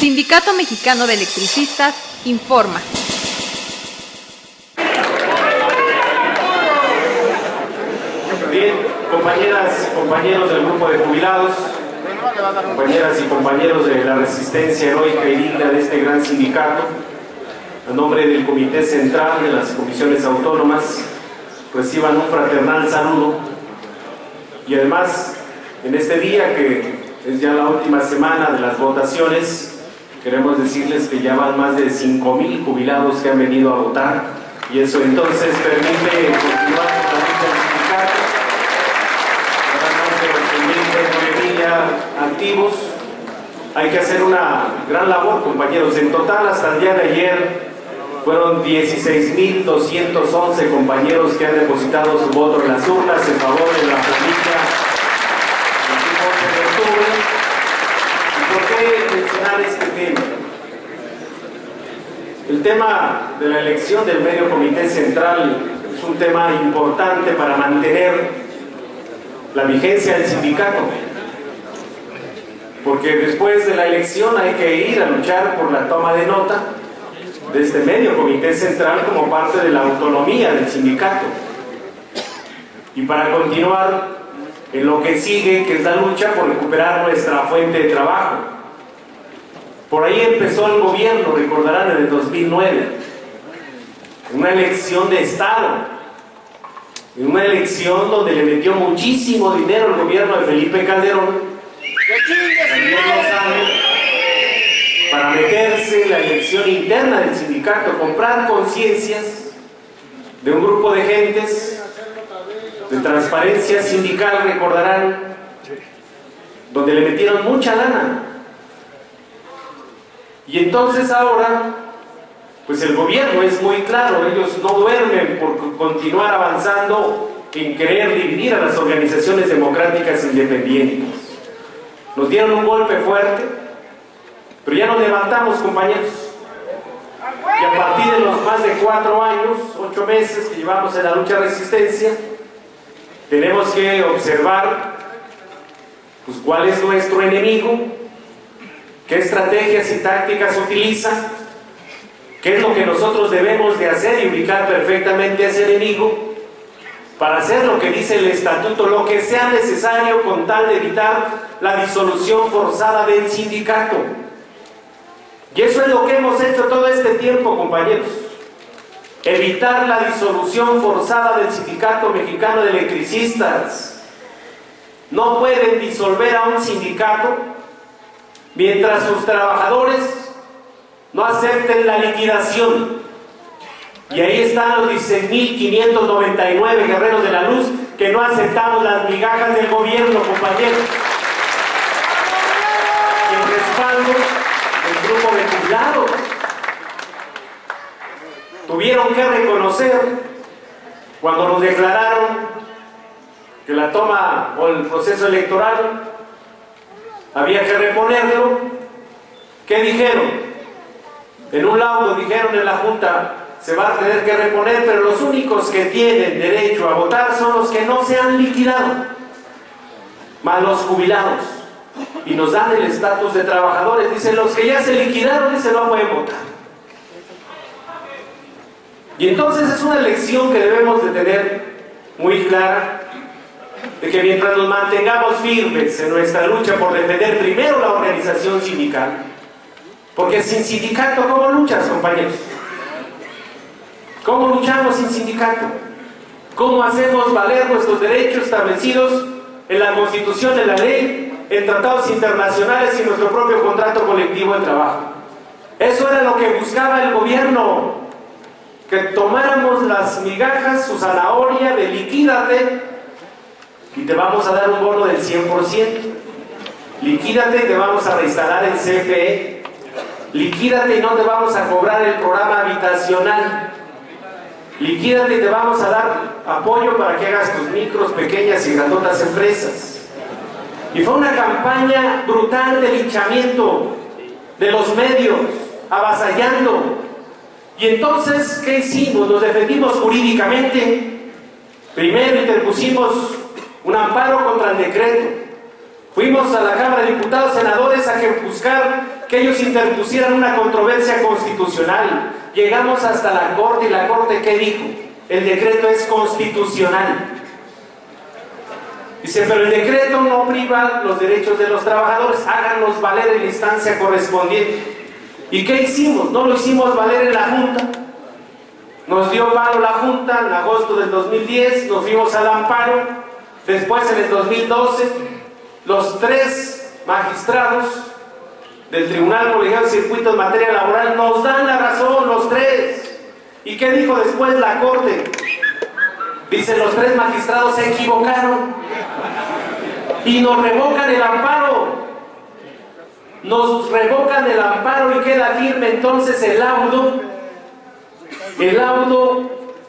Sindicato Mexicano de Electricistas informa. Bien, compañeras y compañeros del grupo de jubilados, compañeras y compañeros de la resistencia heroica y digna de este gran sindicato, a nombre del Comité Central de las Comisiones Autónomas, reciban un fraternal saludo. Y además, en este día que es ya la última semana de las votaciones, queremos decirles que ya van más de 5,000 jubilados que han venido a votar, y eso entonces permite continuar con la lucha del sindicato. Más de 8,000 ya activos. Hay que hacer una gran labor, compañeros. En total, hasta el día de ayer, fueron 16,211 compañeros que han depositado su voto en las urnas en favor de la política del 11 de octubre. ¿Y por qué mencionar este tema? El tema de la elección del medio comité central es un tema importante para mantener la vigencia del sindicato, porque después de la elección hay que ir a luchar por la toma de nota de este medio comité central como parte de la autonomía del sindicato, y para continuar en lo que sigue, que es la lucha por recuperar nuestra fuente de trabajo. Por ahí empezó el gobierno, recordarán, en el 2009, en una elección de Estado, en una elección donde le metió muchísimo dinero el gobierno de Felipe Calderón, para meterse en la elección interna del sindicato, comprar conciencias de un grupo de gentes de transparencia sindical, recordarán, donde le metieron mucha lana. Y entonces ahora, pues el gobierno es muy claro, ellos no duermen por continuar avanzando en querer dividir a las organizaciones democráticas independientes. Nos dieron un golpe fuerte, pero ya nos levantamos, compañeros. Y a partir de los más de 4 años, 8 meses que llevamos en la lucha de resistencia, tenemos que observar pues, cuál es nuestro enemigo, qué estrategias y tácticas utiliza, qué es lo que nosotros debemos de hacer y ubicar perfectamente a ese enemigo para hacer lo que dice el estatuto, lo que sea necesario con tal de evitar la disolución forzada del sindicato. Y eso es lo que hemos hecho todo este tiempo, compañeros. Evitar la disolución forzada del Sindicato Mexicano de Electricistas. No pueden disolver a un sindicato mientras sus trabajadores no acepten la liquidación. Y ahí están los 16,599 guerreros de la luz que no aceptamos las migajas del gobierno, compañeros. Y el respaldo del grupo de jubilados tuvieron que reconocer cuando nos declararon que la toma o el proceso electoral había que reponerlo. ¿Qué dijeron? En un laudo dijeron en la Junta: se va a tener que reponer, pero los únicos que tienen derecho a votar son los que no se han liquidado, más los jubilados, y nos dan el estatus de trabajadores. Dicen, los que ya se liquidaron, dicen, no pueden votar. Y entonces es una lección que debemos de tener muy clara, de que mientras nos mantengamos firmes en nuestra lucha por defender primero la organización sindical, porque sin sindicato, ¿cómo luchas, compañeros? ¿Cómo luchamos sin sindicato? ¿Cómo hacemos valer nuestros derechos establecidos en la Constitución, en la ley, en tratados internacionales y en nuestro propio contrato colectivo de trabajo? Eso era lo que buscaba el gobierno, que tomáramos las migajas, su zanahoria de liquídate y te vamos a dar un bono del 100%. Liquídate y te vamos a reinstalar el CFE. Liquídate y no te vamos a cobrar el programa habitacional. Liquídate y te vamos a dar apoyo para que hagas tus micros, pequeñas y grandotas empresas. Y fue una campaña brutal de linchamiento de los medios, avasallando. Y entonces, ¿qué hicimos? Nos defendimos jurídicamente. Primero interpusimos un amparo contra el decreto. Fuimos a la Cámara de Diputados, senadores, a buscar que ellos interpusieran una controversia constitucional. Llegamos hasta la Corte, y la Corte, ¿qué dijo? El decreto es constitucional. Dice, pero el decreto no priva los derechos de los trabajadores, háganlos valer en la instancia correspondiente. ¿Y qué hicimos? No lo hicimos valer en la Junta. Nos dio palo la Junta en agosto del 2010, nos fuimos al amparo. Después, en el 2012, los 3 magistrados del Tribunal Colegiado de Circuito en materia laboral nos dan la razón, los 3. ¿Y qué dijo después la Corte? Dice, los 3 magistrados se equivocaron y nos revocan el amparo. Nos revocan el amparo y queda firme entonces el laudo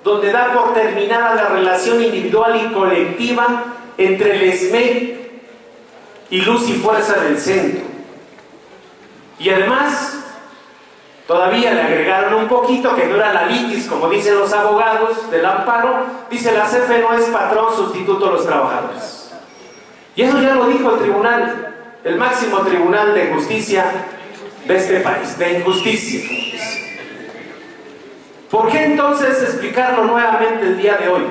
donde da por terminada la relación individual y colectiva entre el ESME y Luz y Fuerza del Centro. Y además, todavía le agregaron un poquito, que no era la litis, como dicen los abogados del amparo. Dice, la CFE no es patrón sustituto de los trabajadores. Y eso ya lo dijo el tribunal, el máximo tribunal de justicia de este país, de injusticia. ¿Por qué entonces explicarlo nuevamente el día de hoy?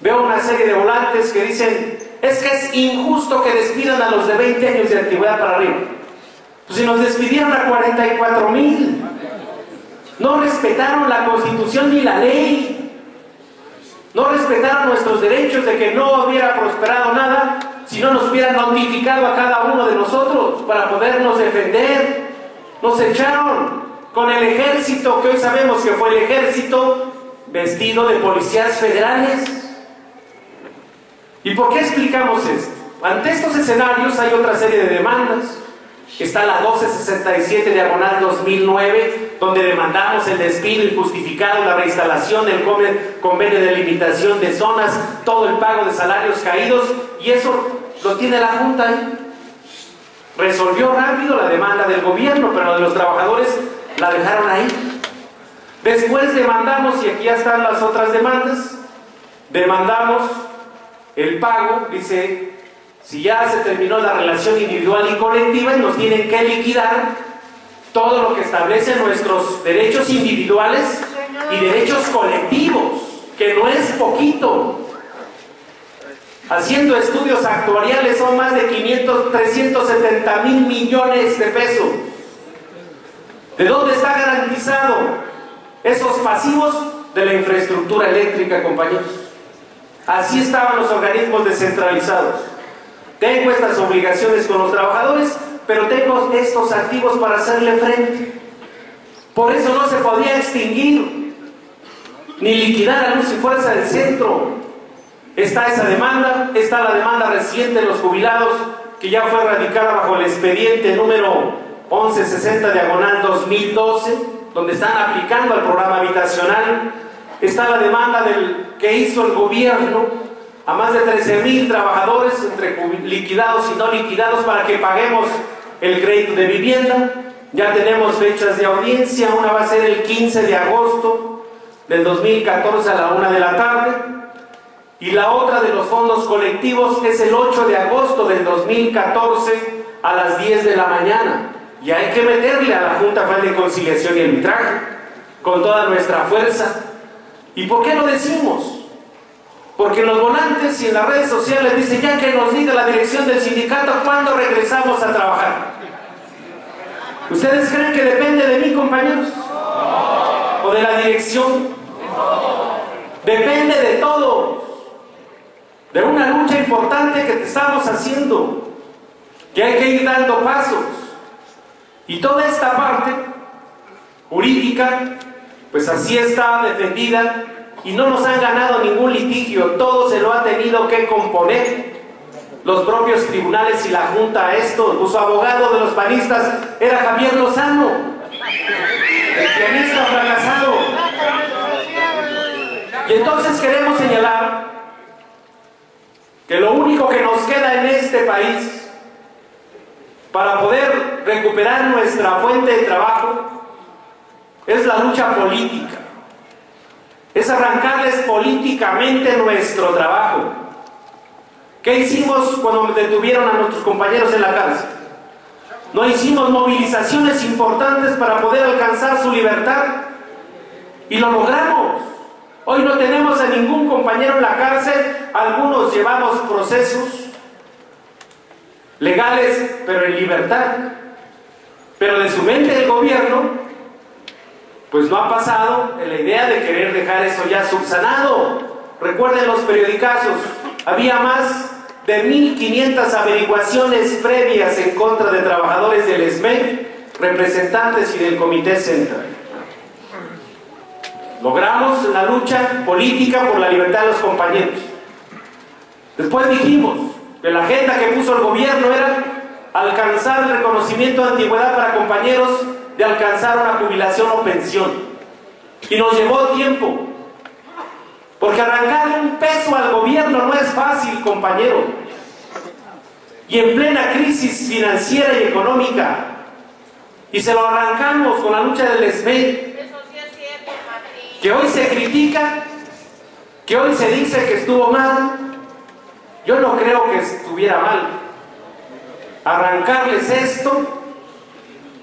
Veo una serie de volantes que dicen, es que es injusto que despidan a los de 20 años de antigüedad para arriba. Pues si nos despidieron a 44,000, no respetaron la Constitución ni la ley, no respetaron nuestros derechos de que no hubiera prosperado nada si no nos hubieran notificado a cada uno de nosotros para podernos defender. Nos echaron con el ejército, que hoy sabemos que fue el ejército vestido de policías federales. ¿Y por qué explicamos esto? Ante estos escenarios hay otra serie de demandas. Está la 1267/2009, donde demandamos el despido injustificado, la reinstalación del convenio de limitación de zonas, todo el pago de salarios caídos, y eso lo tiene la Junta ahí. Resolvió rápido la demanda del gobierno, pero la de los trabajadores la dejaron ahí. Después demandamos, y aquí ya están las otras demandas, demandamos el pago, dice, si ya se terminó la relación individual y colectiva y nos tienen que liquidar todo lo que establece nuestros derechos individuales y derechos colectivos, que no es poquito. Haciendo estudios actuariales son más de 370,000 millones de pesos. ¿De dónde está garantizado esos pasivos? De la infraestructura eléctrica, compañeros. Así estaban los organismos descentralizados. Tengo estas obligaciones con los trabajadores, pero tengo estos activos para hacerle frente. Por eso no se podía extinguir ni liquidar a Luz y Fuerza del Centro. Está esa demanda, está la demanda reciente de los jubilados, que ya fue radicada bajo el expediente número 1160/2012, donde están aplicando al programa habitacional. Está la demanda que hizo el gobierno a más de 13,000 trabajadores, entre liquidados y no liquidados, para que paguemos el crédito de vivienda. Ya tenemos fechas de audiencia, una va a ser el 15 de agosto del 2014 a la 1 de la tarde, y la otra de los fondos colectivos es el 8 de agosto del 2014 a las 10 de la mañana. Y hay que meterle a la Junta Federal de Conciliación y Arbitraje con toda nuestra fuerza. ¿Y por qué lo decimos? Porque en los volantes y en las redes sociales dicen, ya que nos diga la dirección del sindicato cuándo regresamos a trabajar. ¿Ustedes creen que depende de mí, compañeros? ¿O de la dirección? Depende de todos. De una lucha importante que estamos haciendo, que hay que ir dando pasos. Y toda esta parte jurídica, pues así está defendida, y no nos han ganado ningún litigio. Todo se lo ha tenido que componer los propios tribunales y la Junta a esto. Su abogado de los panistas era Javier Lozano, el pianista fracasado. Y entonces queremos señalar que lo único que nos queda en este país para poder recuperar nuestra fuente de trabajo es la lucha política, es arrancarles políticamente nuestro trabajo, ¿Qué hicimos cuando detuvieron a nuestros compañeros en la cárcel? No hicimos movilizaciones importantes para poder alcanzar su libertad y lo logramos. Hoy no tenemos a ningún compañero en la cárcel, algunos llevamos procesos legales, pero en libertad. Pero de su mente el gobierno, pues no ha pasado en la idea de querer dejar eso ya subsanado. Recuerden los periodicazos, había más de 1,500 averiguaciones previas en contra de trabajadores del SME, representantes y del Comité Central. Logramos la lucha política por la libertad de los compañeros. Después dijimos que la agenda que puso el gobierno era alcanzar el reconocimiento de antigüedad para compañeros de alcanzar una jubilación o pensión. Y nos llevó tiempo. Porque arrancarle un peso al gobierno no es fácil, compañero. Y en plena crisis financiera y económica. Y se lo arrancamos con la lucha del SME. Que hoy se critica, que hoy se dice que estuvo mal. Yo no creo que estuviera mal. Arrancarles esto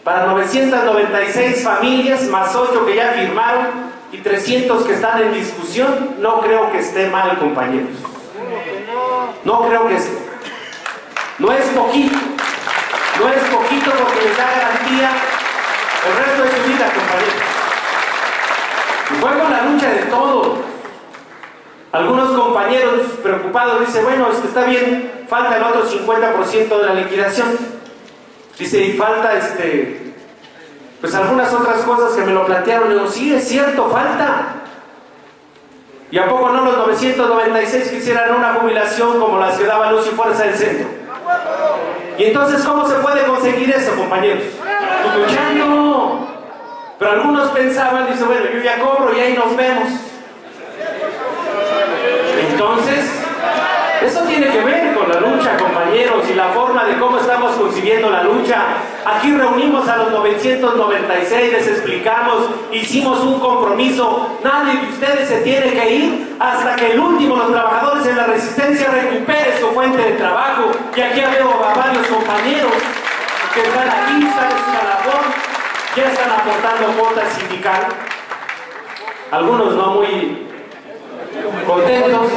para 996 familias, más 8 que ya firmaron, y 300 que están en discusión, no creo que esté mal, compañeros. No creo que esté. No es poquito. No es poquito porque les da garantía el resto de su vida, compañeros. Y fue con la lucha de todos. Algunos compañeros preocupados dicen, bueno, está bien, falta el otro 50% de la liquidación. Dice, y falta pues algunas otras cosas que me lo plantearon. Le digo, sí, es cierto, falta. ¿Y a poco no los 996 quisieran una jubilación como la que daba Luz y Fuerza del Centro? Y entonces, ¿cómo se puede conseguir eso, compañeros? Pues luchando. Pero algunos pensaban, dicen, bueno, yo ya cobro y ahí nos vemos. Entonces, eso tiene que ver con la lucha, compañeros, y la forma de cómo estamos concibiendo la lucha. Aquí reunimos a los 996, les explicamos, hicimos un compromiso. Nadie de ustedes se tiene que ir hasta que el último, los trabajadores en la resistencia, recupere su fuente de trabajo. Y aquí veo a varios compañeros que están aquí, están en su labor, ya están aportando cuotas sindical. Algunos no muy contentos.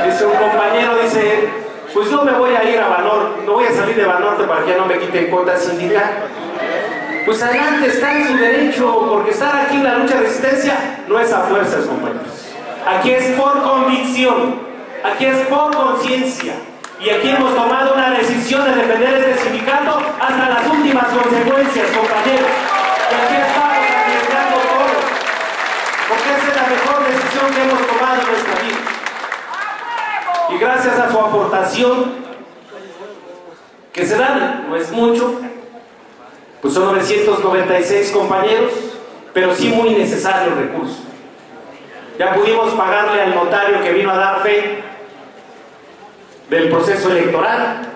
Dice un compañero, dice, pues yo me voy a ir a Banorte, no voy a salir de Banorte para que no me quiten cuota sindical. Pues adelante, está en su derecho, porque estar aquí en la lucha de resistencia no es a fuerzas, compañeros. Aquí es por convicción, aquí es por conciencia. Y aquí hemos tomado una decisión de defender este sindicato hasta las últimas consecuencias, compañeros. Y aquí estamos arriesgando todo, porque esa es la mejor decisión que hemos tomado en nuestra vida. Y gracias a su aportación, que se dan, no es mucho, pues son 996 compañeros, pero sí muy necesario el recurso. Ya pudimos pagarle al notario que vino a dar fe del proceso electoral,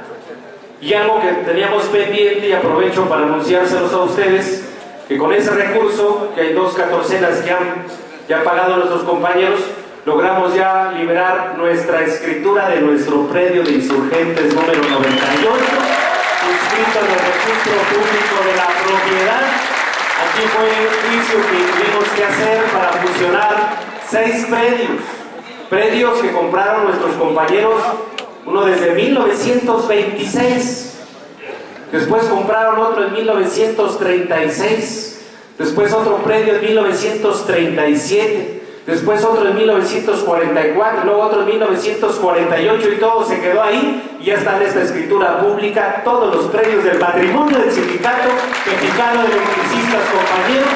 y algo que teníamos pendiente, y aprovecho para anunciárselos a ustedes, que con ese recurso, que hay 2 catorcenas que han ya pagado nuestros compañeros, logramos ya liberar nuestra escritura de nuestro predio de insurgentes número 98, inscrito en el registro público de la propiedad. Aquí fue el juicio que tuvimos que hacer para fusionar 6 predios que compraron nuestros compañeros, uno desde 1926, después compraron otro en 1936, después otro predio en 1937, después otro en 1944, luego otro en 1948, y todo se quedó ahí, y ya está en esta escritura pública todos los predios del patrimonio del Sindicato Mexicano de Electricistas, compañeros.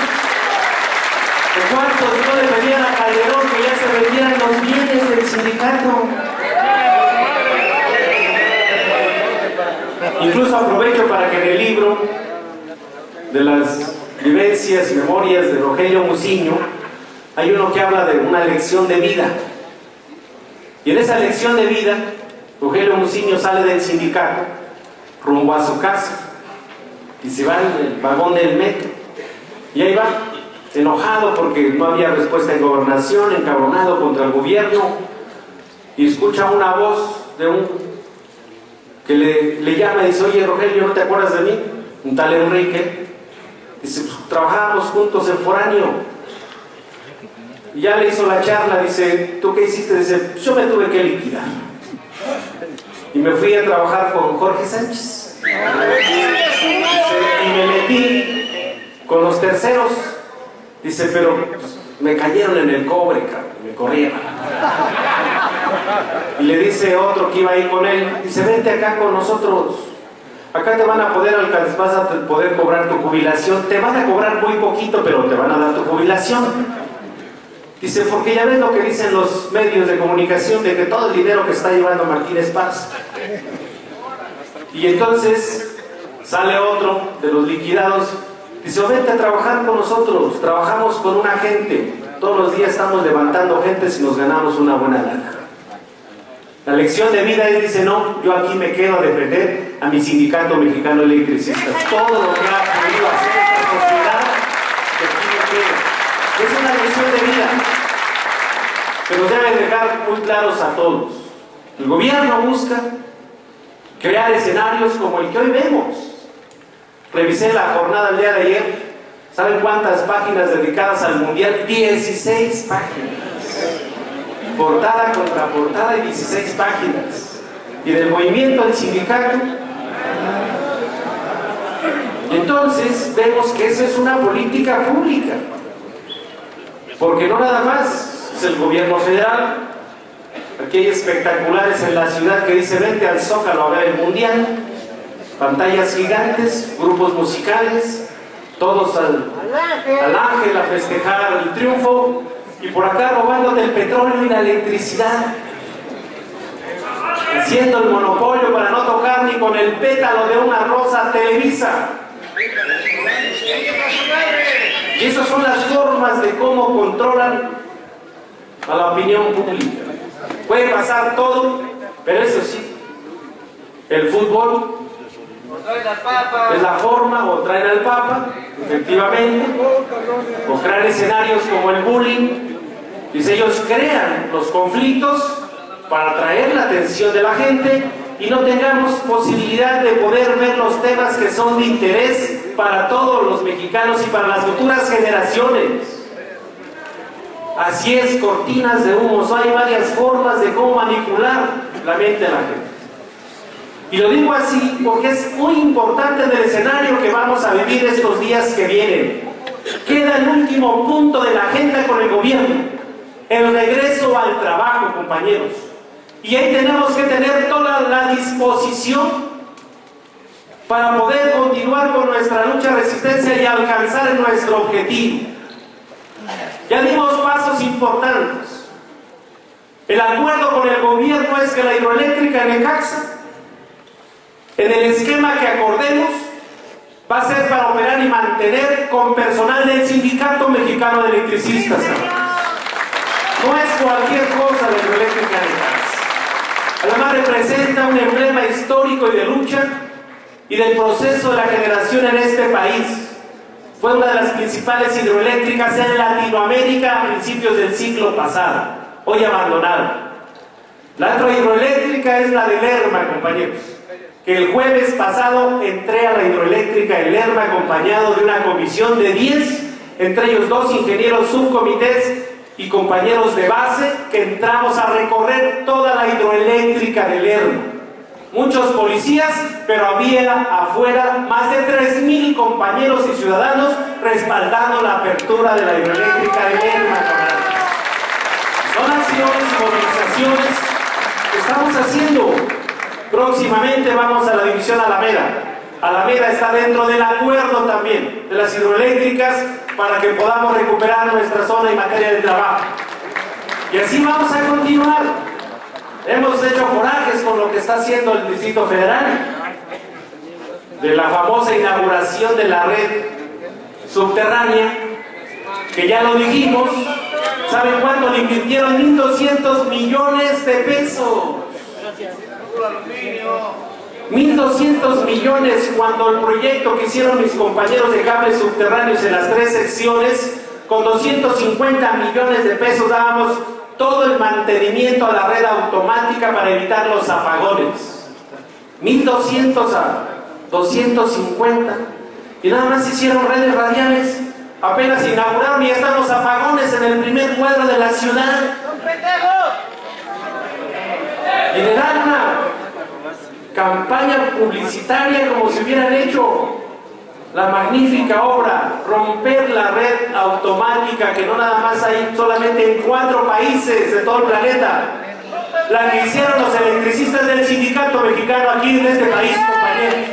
¿De cuántos no le pedían a Calderón que ya se vendieran los bienes del sindicato? Incluso aprovecho para que en el libro de las vivencias y memorias de Rogelio Muciño hay uno que habla de una lección de vida. Y en esa lección de vida, Rogelio Muciño sale del sindicato rumbo a su casa y se va en el vagón del metro. Y ahí va, enojado porque no había respuesta en gobernación, encabronado contra el gobierno. y escucha una voz de que le llama y dice: oye, Rogelio, ¿no te acuerdas de mí? Un tal Enrique. Dice: pues, trabajábamos juntos en Foráneo. Y ya le hizo la charla. Dice: ¿tú qué hiciste? Dice: pues yo me tuve que liquidar y me fui a trabajar con Jorge Sánchez. Dice, y me metí con los terceros. Dice: pero pues, me cayeron en el cobre, cabrón, me corrieron. Y le dice otro que iba ahí con él, dice: vente acá con nosotros, acá te van a poder alcanzar, vas a poder cobrar tu jubilación, te van a cobrar muy poquito, pero te van a dar tu jubilación. Dice: porque ya ves lo que dicen los medios de comunicación, de que todo el dinero que está llevando Martínez Paz. Y entonces sale otro de los liquidados, dice: vente a trabajar con nosotros, trabajamos con una gente, todos los días estamos levantando gente si nos ganamos una buena lana. La lección de vida es, dice: no, yo aquí me quedo a defender a mi sindicato mexicano de electricistas. Todo lo que ha podido hacer esta sociedad, aquí me quedo. Es una lección de vida que nos debe dejar muy claros a todos. El gobierno busca crear escenarios como el que hoy vemos. Revisé la jornada del día de ayer. ¿Saben cuántas páginas dedicadas al mundial? 16 páginas. Portada contra portada y 16 páginas. Y del movimiento del sindicato. Entonces vemos que eso es una política pública. Porque no nada más es el gobierno federal. Aquí hay espectaculares en la ciudad que dice: vente al Zócalo a ver el mundial. Pantallas gigantes, grupos musicales, todos al Ángel a festejar el triunfo, y por acá robándote el petróleo y la electricidad, haciendo el monopolio para no tocar ni con el pétalo de una rosa Televisa. Y esas son las formas de cómo controlan a la opinión pública. Puede pasar todo, pero eso sí, el fútbol es la forma, o traen al Papa, efectivamente, o crean escenarios como el bullying. Dice: ellos crean los conflictos para atraer la atención de la gente y no tengamos posibilidad de poder ver los temas que son de interés para todos los mexicanos y para las futuras generaciones. Así es, cortinas de humo. Hay varias formas de cómo manipular la mente de la gente. Y lo digo así porque es muy importante en el escenario que vamos a vivir estos días que vienen. Queda el último punto de la agenda con el gobierno: el regreso al trabajo, compañeros. Y ahí tenemos que tener toda la disposición para poder continuar con nuestra lucha, resistencia y alcanzar nuestro objetivo. Ya dimos pasos importantes. El acuerdo con el gobierno es que la hidroeléctrica en Necaxa, en el esquema que acordemos, va a ser para operar y mantener con personal del Sindicato Mexicano de Electricistas. No es cualquier cosa la hidroeléctrica de Necaxa. Además representa un emblema histórico y de lucha y del proceso de la generación en este país. Fue una de las principales hidroeléctricas en Latinoamérica a principios del siglo pasado, hoy abandonada. La otra hidroeléctrica es la de Lerma, compañeros, que el jueves pasado entré a la hidroeléctrica de Lerma acompañado de una comisión de 10, entre ellos 2 ingenieros subcomités y compañeros de base, que entramos a recorrer toda la hidroeléctrica de Lerma. Muchos policías, pero había afuera más de 3,000 compañeros y ciudadanos respaldando la apertura de la hidroeléctrica de Lerma. Son acciones y movilizaciones que estamos haciendo. Próximamente vamos a la división Alameda. Alameda está dentro del acuerdo también de las hidroeléctricas para que podamos recuperar nuestra zona en materia de trabajo. Y así vamos a continuar. Hemos hecho corajes con lo que está haciendo el Distrito Federal, de la famosa inauguración de la red subterránea, que ya lo dijimos. ¿Saben cuánto le invirtieron? 1,200 millones de pesos. 1,200 millones, cuando el proyecto que hicieron mis compañeros de cables subterráneos en las 3 secciones, con 250 millones de pesos dábamos todo el mantenimiento a la red automática para evitar los apagones. 1.200 a 250. Y nada más hicieron redes radiales. Apenas inauguraron y ya están los apagones en el primer cuadro de la ciudad. Y le dan una campaña publicitaria como si hubieran hecho la magnífica obra, romper la red automática que no nada más hay solamente en 4 países de todo el planeta. La que hicieron los electricistas del sindicato mexicano aquí en este país, compañeros.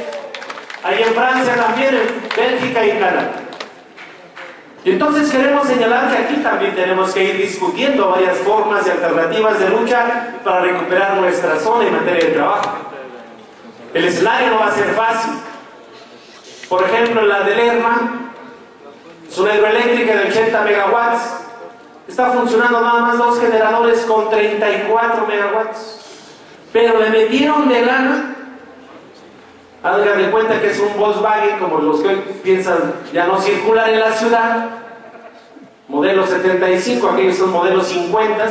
Ahí en Francia también, en Bélgica y en Canadá. Y entonces queremos señalar que aquí también tenemos que ir discutiendo varias formas y alternativas de lucha para recuperar nuestra zona en materia de trabajo. El escenario no va a ser fácil. Por ejemplo, la de Lerma es una hidroeléctrica de 80 megawatts. Está funcionando nada más 2 generadores con 34 megawatts. Pero le metieron de lana. Hagan de cuenta que es un Volkswagen como los que hoy piensan ya no circular en la ciudad. Modelo 75, aquellos son modelos 50.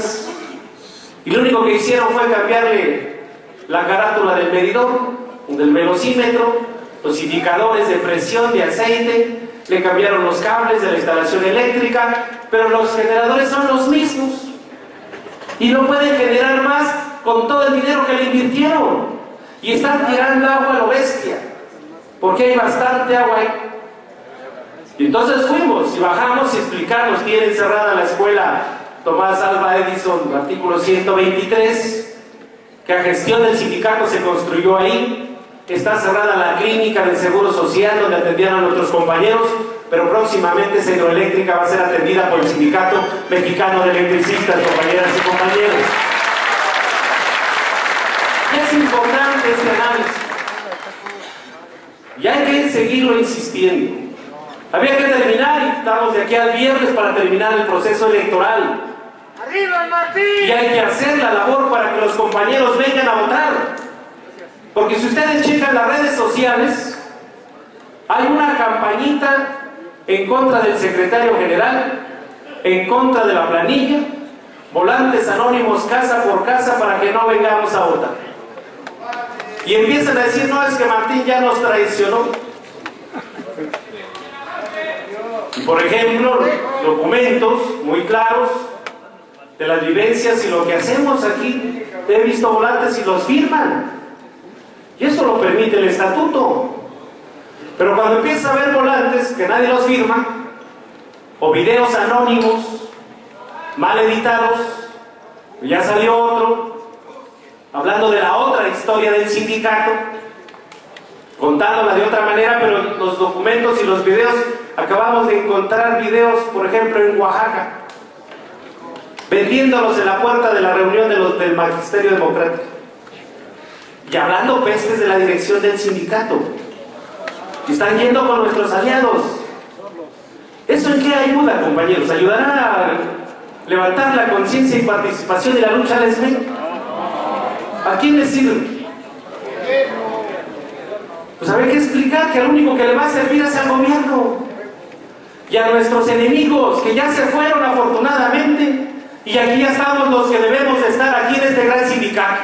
Y lo único que hicieron fue cambiarle la carátula del medidor, del velocímetro, los indicadores de presión de aceite, le cambiaron los cables de la instalación eléctrica, pero los generadores son los mismos. Y no pueden generar más con todo el dinero que le invirtieron. Y están tirando agua a lo bestia, porque hay bastante agua ahí. Y entonces fuimos y bajamos y explicamos, tienen cerrada la escuela Tomás Alva Edison, artículo 123, que a gestión del sindicato se construyó ahí. Está cerrada la clínica del Seguro Social donde atendían a nuestros compañeros, pero próximamente esa hidroeléctrica va a ser atendida por el Sindicato Mexicano de Electricistas, compañeras y compañeros. Es importante este análisis y hay que seguirlo insistiendo. Había que terminar y estamos de aquí al viernes para terminar el proceso electoral. ¡Arriba, Martín! Y hay que hacer la labor para que los compañeros vengan a votar. Porque si ustedes checan las redes sociales, hay una campañita en contra del secretario general, en contra de la planilla, volantes anónimos casa por casa para que no vengamos a votar. Y empiezan a decir, no, es que Martín ya nos traicionó. Y por ejemplo, documentos muy claros de las vivencias y lo que hacemos aquí. He visto volantes y los firman. Y eso lo permite el estatuto. Pero cuando empieza a ver volantes que nadie los firma, o videos anónimos, mal editados, ya salió otro, hablando de la otra historia del sindicato, contándola de otra manera, pero los documentos y los videos, acabamos de encontrar videos, por ejemplo, en Oaxaca, vendiéndolos en la puerta de la reunión del Magisterio Democrático. Y hablando pestes de la dirección del sindicato. Y están yendo con nuestros aliados. ¿Eso en qué ayuda, compañeros? ¿Ayudará a levantar la conciencia y participación de la lucha del SME? ¿A quién les sirve? Pues habría que explicar que al único que le va a servir es al gobierno. Y a nuestros enemigos, que ya se fueron afortunadamente. Y aquí ya estamos los que debemos de estar aquí en este gran sindicato.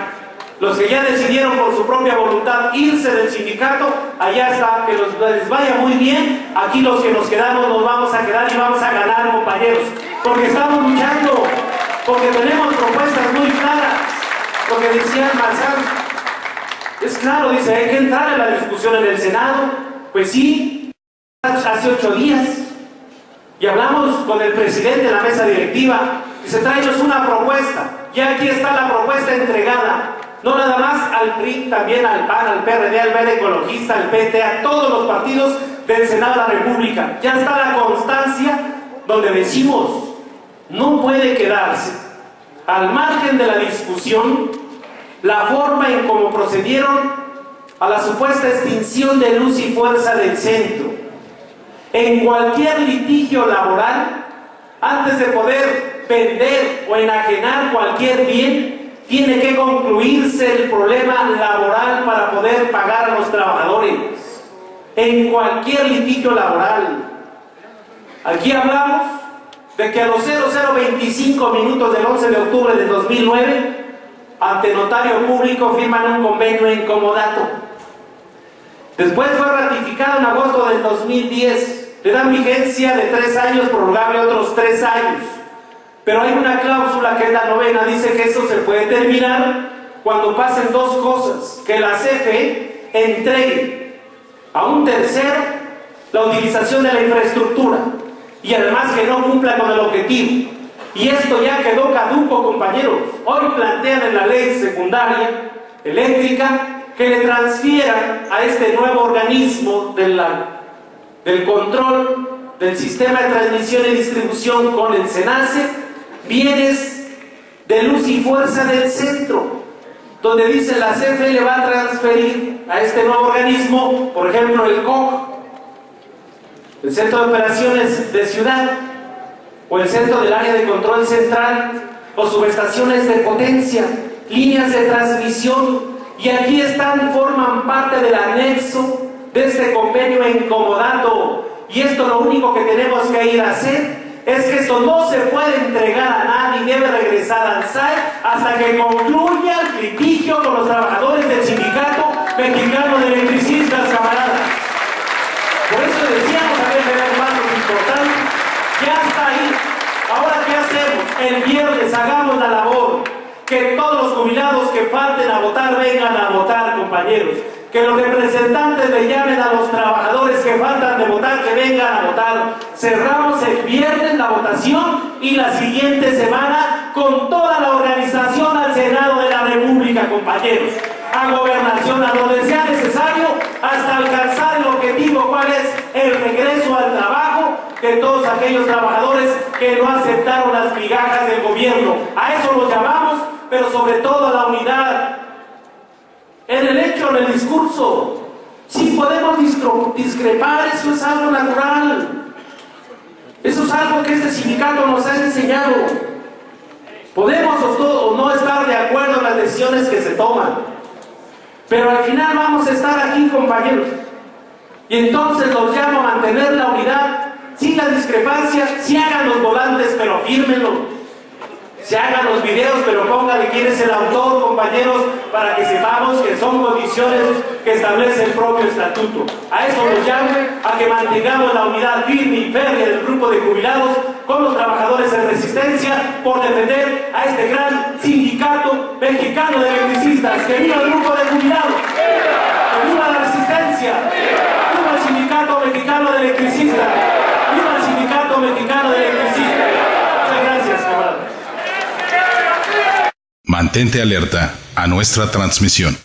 Los que ya decidieron por su propia voluntad irse del sindicato, allá está, que les vaya muy bien. Aquí los que nos quedamos nos vamos a quedar y vamos a ganar, compañeros. Porque estamos luchando, porque tenemos propuestas muy claras. Porque decía Marzán, es claro, dice, hay que entrar en la discusión en el Senado. Pues sí, hace 8 días. Y hablamos con el presidente de la mesa directiva. Dice, tráenos una propuesta. Ya aquí está la propuesta entregada. No nada más al PRI, también al PAN, al PRD, al Verde Ecologista, al PT, a todos los partidos del Senado de la República. Ya está la constancia donde decimos, no puede quedarse al margen de la discusión la forma en cómo procedieron a la supuesta extinción de luz y fuerza del centro. En cualquier litigio laboral, antes de poder vender o enajenar cualquier bien, tiene que concluirse el problema laboral para poder pagar a los trabajadores. En cualquier litigio laboral. Aquí hablamos de que a los 0025 minutos del 11 de octubre de 2009, ante notario público firman un convenio en comodato. Después fue ratificado en agosto del 2010. Le dan vigencia de 3 años, prorrogable otros 3 años. Pero hay una cláusula que es la novena, dice que eso se puede terminar cuando pasen 2 cosas: que la CFE entregue a un tercero la utilización de la infraestructura y además que no cumpla con el objetivo. Y esto ya quedó caduco, compañeros. Hoy plantean en la ley secundaria eléctrica que le transfieran a este nuevo organismo del control del sistema de transmisión y distribución con el SENACE bienes de luz y fuerza del centro, donde dice la CFE le va a transferir a este nuevo organismo, por ejemplo, el COC, el Centro de Operaciones de Ciudad, o el Centro del Área de Control Central, o subestaciones de potencia, líneas de transmisión, y aquí forman parte del anexo de este convenio en comodato. Y esto lo único que tenemos que ir a hacer es que esto no se puede entregar a nadie, debe regresar al SAE hasta que concluya el litigio con los trabajadores del Sindicato Mexicano de Electricistas, camaradas. Por eso decíamos había que dar pasos importantes. Ya está ahí. Ahora, ¿qué hacemos? El viernes hagamos la labor. Que todos los jubilados que falten a votar vengan a votar, compañeros. Que los representantes le llamen a los trabajadores que faltan de votar que vengan a votar. Cerramos el viernes la votación y la siguiente semana con toda la organización al Senado de la República, compañeros. A Gobernación, a donde sea necesario, hasta alcanzar el objetivo, cuál es el regreso al trabajo de todos aquellos trabajadores que no aceptaron las migajas del gobierno. A eso los llamamos, pero sobre todo a la unidad. En el hecho, en el discurso, sí podemos discrepar, eso es algo natural. Eso es algo que este sindicato nos ha enseñado. Podemos o no estar de acuerdo en las decisiones que se toman, pero al final vamos a estar aquí, compañeros. Y entonces los llamo a mantener la unidad, sin la discrepancia. Si hagan los volantes, pero fírmenlo. Se hagan los videos, pero póngale quién es el autor, compañeros, para que sepamos que son condiciones que establece el propio estatuto. A eso nos llamo, a que mantengamos la unidad firme y férrea del grupo de jubilados con los trabajadores en resistencia por defender a este gran sindicato mexicano de electricistas. ¡Que viva el grupo de jubilados! ¡Que viva la resistencia! ¡Viva el sindicato mexicano de electricistas! ¡Viva el sindicato mexicano de electricistas! Muchas gracias, camaradas. Mantente alerta a nuestra transmisión.